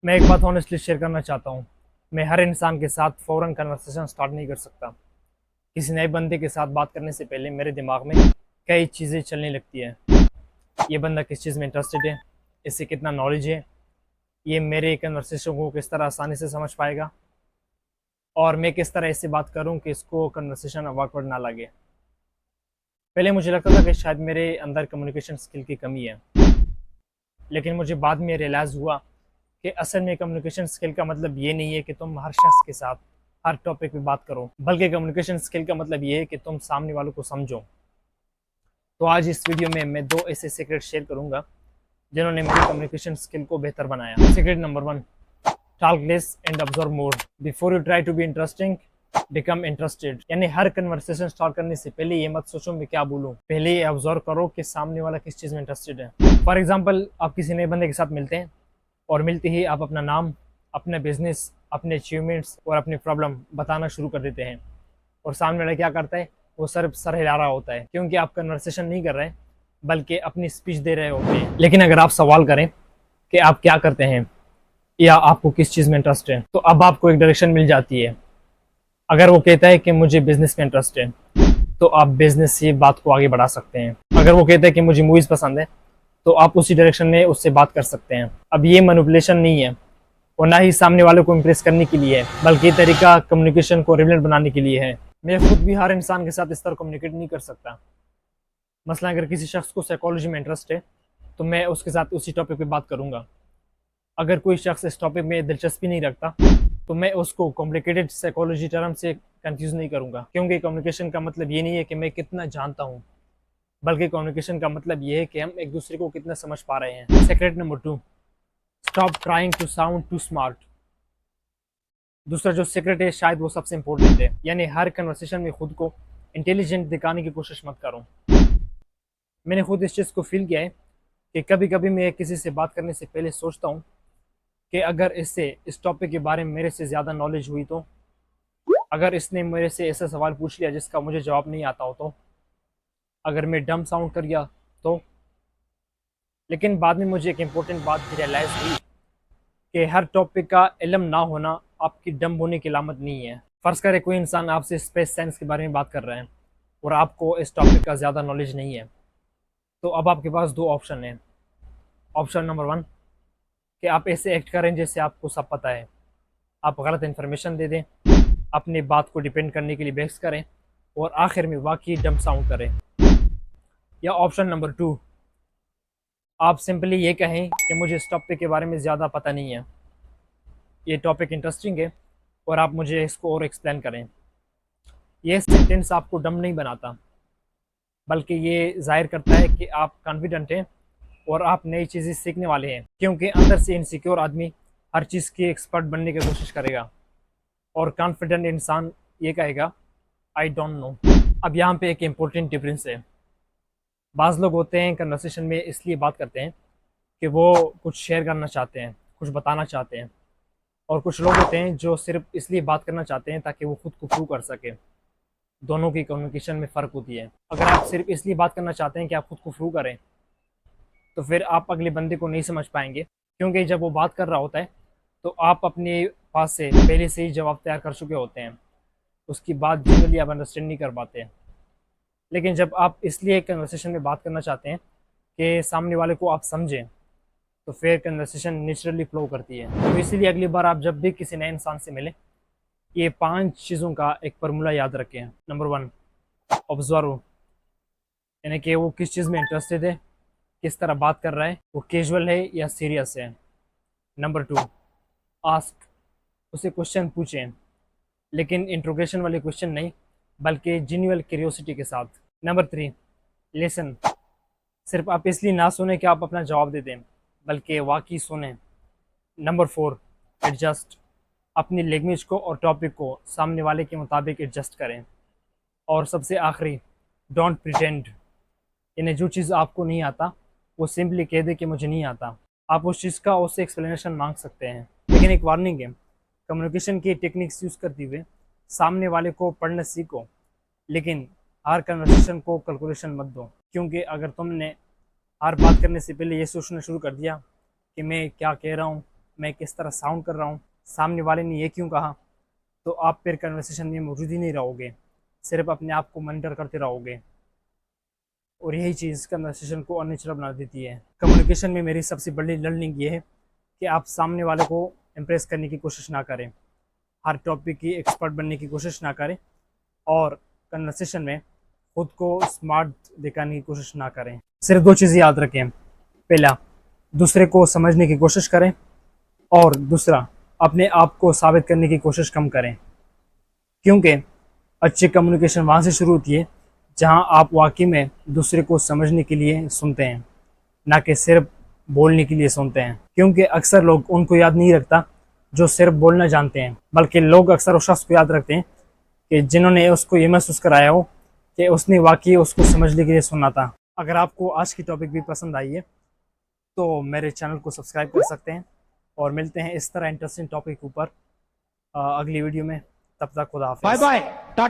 मैं एक बात ऑनेस्टली शेयर करना चाहता हूँ। मैं हर इंसान के साथ फ़ौरन कन्वर्सेशन स्टार्ट नहीं कर सकता। किसी नए बंदे के साथ बात करने से पहले मेरे दिमाग में कई चीज़ें चलने लगती है। ये बंदा किस चीज़ में इंटरेस्टेड है, इससे कितना नॉलेज है, ये मेरे कन्वर्सेशन को किस तरह आसानी से समझ पाएगा, और मैं किस तरह इससे बात करूँ कि इसको कन्वर्सेशन awkward ना लगे। पहले मुझे लगता था कि शायद मेरे अंदर कम्युनिकेशन स्किल की कमी है, लेकिन मुझे बाद में रियलाइज़ हुआ कि असल में कम्युनिकेशन स्किल का मतलब ये नहीं है कि तुम हर शख्स के साथ हर टॉपिक पे बात करो, बल्कि कम्युनिकेशन स्किल का मतलब ये है कि तुम सामने वालों को समझो। तो आज इस वीडियो में मैं दो ऐसे सीक्रेट शेयर करूंगा जिन्होंने मेरी कम्युनिकेशन स्किल को बेहतर बनाया। Secret number one, talk less and observe more. Before you try to be interesting, become interested. यानी हर कन्वर्सेशन स्टार्ट करने से पहले ये मत सोचो मैं क्या बोलूँ, पहले ये ऑब्जर्व करो कि सामने वाला किस चीज़ में इंटरेस्टेड है। फॉर एग्जाम्पल, आप किसी नए बंदे के साथ मिलते हैं और मिलते ही आप अपना नाम, अपना बिजनेस, अपने अचीवमेंट्स और अपनी प्रॉब्लम बताना शुरू कर देते हैं, और सामने वाला क्या करता है, वो सिर्फ सर हिला रहा होता है, क्योंकि आप कन्वर्सेशन नहीं कर रहे हैं बल्कि अपनी स्पीच दे रहे होते हैं। लेकिन अगर आप सवाल करें कि आप क्या करते हैं या आपको किस चीज़ में इंटरेस्ट है, तो अब आपको एक डायरेक्शन मिल जाती है। अगर वो कहता है कि मुझे बिजनेस में इंटरेस्ट है, तो आप बिजनेस से बात को आगे बढ़ा सकते हैं। अगर वो कहता है कि मुझे मूवीज़ पसंद है, तो आप उसी डायरेक्शन में उससे बात कर सकते हैं। अब ये मैनिपुलेशन नहीं है और ना ही सामने वाले को इम्प्रेस करने के लिए है, बल्कि तरीका कम्युनिकेशन को रिलेवेंट बनाने के लिए है। मैं खुद भी हर इंसान के साथ इस तरह कम्युनिकेट नहीं कर सकता। मसला अगर किसी शख्स को साइकोलॉजी में इंटरेस्ट है, तो मैं उसके साथ उसी टॉपिक पे बात करूंगा। अगर कोई शख्स इस टॉपिक में दिलचस्पी नहीं रखता, तो मैं उसको कॉम्प्लिकेटेड साइकोलॉजी टर्म से कंफ्यूज नहीं करूंगा, क्योंकि कम्युनिकेशन का मतलब ये नहीं है कि मैं कितना जानता हूँ, बल्कि कम्युनिकेशन का मतलब ये है कि हम एक दूसरे को कितना समझ पा रहे हैं। Secret number two, stop trying to sound too smart. दूसरा जो सीक्रेट है, शायद वो सबसे इंपॉर्टेंट है, यानी हर कन्वर्सेशन में खुद को इंटेलिजेंट दिखाने की कोशिश मत करो। मैंने खुद इस चीज़ को फील किया है कि कभी कभी मैं किसी से बात करने से पहले सोचता हूँ कि अगर इससे इस टॉपिक के बारे में मेरे से ज़्यादा नॉलेज हुई तो, अगर इसने मेरे से ऐसा सवाल पूछ लिया जिसका मुझे जवाब नहीं आता हो तो, अगर मैं डम साउंड कर गया तो। लेकिन बाद में मुझे एक इम्पोर्टेंट बात रियलाइज़ हुई कि हर टॉपिक का इल्म ना होना आपकी डम होने की अलामत नहीं है। फ़र्ज़ करें कोई इंसान आपसे स्पेस साइंस के बारे में बात कर रहा है और आपको इस टॉपिक का ज़्यादा नॉलेज नहीं है, तो अब आपके पास दो ऑप्शन हैं। ऑप्शन नंबर वन, कि आप ऐसे एक्ट करें जैसे आपको सब पता है, आप गलत इन्फॉर्मेशन दे दें, अपनी बात को डिपेंड करने के लिए बहस करें और आखिर में वाकई डम साउंड करें। या ऑप्शन नंबर टू, आप सिंपली ये कहें कि मुझे इस टॉपिक के बारे में ज़्यादा पता नहीं है, ये टॉपिक इंटरेस्टिंग है और आप मुझे इसको और एक्सप्लेन करें। ये सेंटेंस आपको डम नहीं बनाता, बल्कि ये जाहिर करता है कि आप कॉन्फिडेंट हैं और आप नई चीज़ें सीखने वाले हैं, क्योंकि अंदर से इनसिक्योर आदमी हर चीज़ की एक्सपर्ट बनने की कोशिश करेगा और कॉन्फिडेंट इंसान ये कहेगा आई डोंट नो। अब यहाँ पे एक इम्पोर्टेंट डिफरेंस है। बाज़ लोग होते हैं कन्वर्सेशन में इसलिए बात करते हैं कि वो कुछ शेयर करना चाहते हैं, कुछ बताना चाहते हैं, और कुछ लोग होते हैं जो सिर्फ इसलिए बात करना चाहते हैं ताकि वो खुद को प्रूव कर सके। दोनों की कम्युनिकेशन में फ़र्क होती है। अगर आप सिर्फ इसलिए बात करना चाहते हैं कि आप खुद को प्रूव करें, तो फिर आप अगले बंदे को नहीं समझ पाएंगे, क्योंकि जब वो बात कर रहा होता है तो आप अपने पास से पहले से ही जवाब तैयार कर चुके होते हैं, उसकी बात जनरली आप अंडरस्टैंड नहीं कर पाते हैं। लेकिन जब आप इसलिए कन्वर्सेशन में बात करना चाहते हैं कि सामने वाले को आप समझें, तो फिर कन्वर्सेशन नेचुरली फ्लो करती है। तो इसीलिए अगली बार आप जब भी किसी नए इंसान से मिलें, ये 5 चीज़ों का एक फार्मूला याद रखें। नंबर वन, ऑब्जर्व, यानी कि वो किस चीज़ में इंटरेस्टेड है, किस तरह बात कर रहा है, वो कैजुअल है या सीरियस है। नंबर टू, आस्क, उसे क्वेश्चन पूछें, लेकिन इंट्रोगेशन वाले क्वेश्चन नहीं, बल्कि जेन्युइन क्यूरियोसिटी के साथ। नंबर थ्री, लिसन, सिर्फ आप इसलिए ना सुने कि आप अपना जवाब दे दें, बल्कि वाकई सुने। नंबर फोर, एडजस्ट, अपनी लैंग्वेज को और टॉपिक को सामने वाले के मुताबिक एडजस्ट करें। और सबसे आखिरी, डोंट प्रिटेंड, यानी जो चीज़ आपको नहीं आता वो सिंपली कह दे कि मुझे नहीं आता। आप उस चीज़ का उससे एक्सप्लेनेशन मांग सकते हैं, लेकिन एक वार्निंग है, कम्युनिकेशन की टेक्निक्स यूज़ करते हुए सामने वाले को पढ़ना सीखो, लेकिन हर कन्वर्सेशन को कैलकुलेशन मत दो, क्योंकि अगर तुमने हर बात करने से पहले ये सोचना शुरू कर दिया कि मैं क्या कह रहा हूँ मैं किस तरह साउंड कर रहा हूँ, सामने वाले ने ये क्यों कहा, तो आप फिर कन्वर्सेशन में मौजूद ही नहीं रहोगे, सिर्फ अपने आप को मॉनिटर करते रहोगे। और यही चीज़ कन्वर्सेशन को अननेचुरल बना देती है। कम्युनिकेशन में मेरी सबसे बड़ी लर्निंग ये है कि आप सामने वाले को इम्प्रेस करने की कोशिश ना करें, हर टॉपिक की एक्सपर्ट बनने की कोशिश ना करें, और कन्वर्सेशन में खुद को स्मार्ट दिखाने की कोशिश ना करें। सिर्फ दो चीज़ें याद रखें, पहला दूसरे को समझने की कोशिश करें, और दूसरा अपने आप को साबित करने की कोशिश कम करें। क्योंकि अच्छी कम्युनिकेशन वहाँ से शुरू होती है जहाँ आप वाकई में दूसरे को समझने के लिए सुनते हैं, ना कि सिर्फ बोलने के लिए सुनते हैं। क्योंकि अक्सर लोग उनको याद नहीं रखता जो सिर्फ बोलना जानते हैं, बल्कि लोग अक्सर उस शख्स को याद रखते हैं कि जिन्होंने उसको ये महसूस कराया हो कि उसने वाकई उसको समझने के लिए सुना था। अगर आपको आज की टॉपिक भी पसंद आई है तो मेरे चैनल को सब्सक्राइब कर सकते हैं, और मिलते हैं इस तरह इंटरेस्टिंग टॉपिक ऊपर अगली वीडियो में। तब तक खुदा हाफिज़। Bye bye Tata.